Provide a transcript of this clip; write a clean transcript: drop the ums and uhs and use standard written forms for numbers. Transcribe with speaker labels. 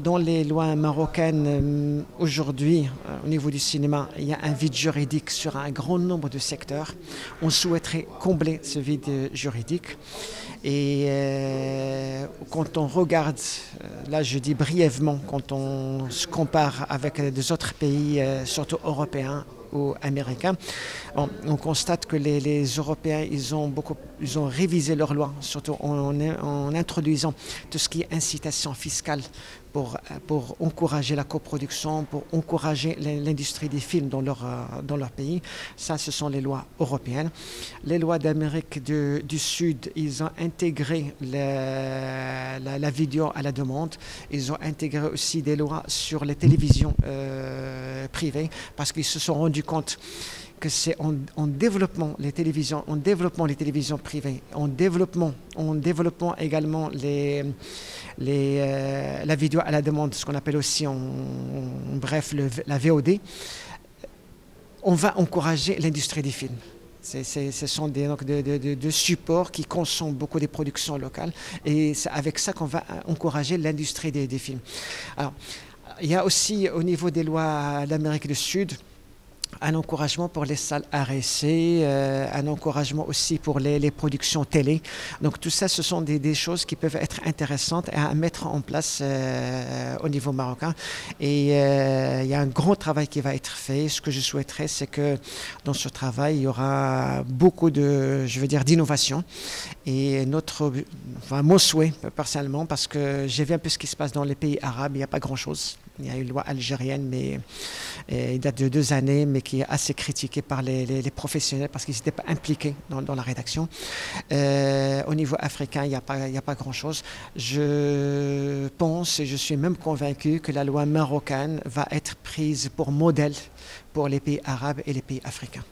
Speaker 1: Dans les lois marocaines, aujourd'hui, au niveau du cinéma, il y a un vide juridique sur un grand nombre de secteurs. On souhaiterait combler ce vide juridique. Et quand on regarde, là je dis brièvement, quand on se compare avec des autres pays, surtout européens ou américains, on constate que les Européens, ils ont révisé leurs lois, surtout en introduisant tout ce qui est incitation fiscale pour encourager la coproduction, pour encourager l'industrie des films dans leur pays. Ça, ce sont les lois européennes. Les lois d'Amérique du Sud, ils ont intégré la vidéo à la demande. Ils ont intégré aussi des lois sur les télévisions privées parce qu'ils se sont rendus compte que c'est en développant les télévisions privées, en développant également la vidéo à la demande, ce qu'on appelle aussi bref la VOD, on va encourager l'industrie des films. Ce sont des supports qui consomment beaucoup des productions locales et c'est avec ça qu'on va encourager l'industrie des films. Alors, il y a aussi au niveau des lois d'Amérique du Sud, un encouragement pour les salles RSC, un encouragement aussi pour les productions télé. Donc tout ça, ce sont des choses qui peuvent être intéressantes à mettre en place au niveau marocain. Et il y a un grand travail qui va être fait. Ce que je souhaiterais, c'est que dans ce travail, il y aura beaucoup d'innovation. Et mon souhait, personnellement, parce que j'ai vu un peu ce qui se passe dans les pays arabes, il n'y a pas grand-chose. Il y a une loi algérienne, mais il date de 2 années, mais qui est assez critiquée par les professionnels parce qu'ils n'étaient pas impliqués dans la rédaction. Au niveau africain, il n'y a pas grand-chose. Je pense et je suis même convaincu que la loi marocaine va être prise pour modèle pour les pays arabes et les pays africains.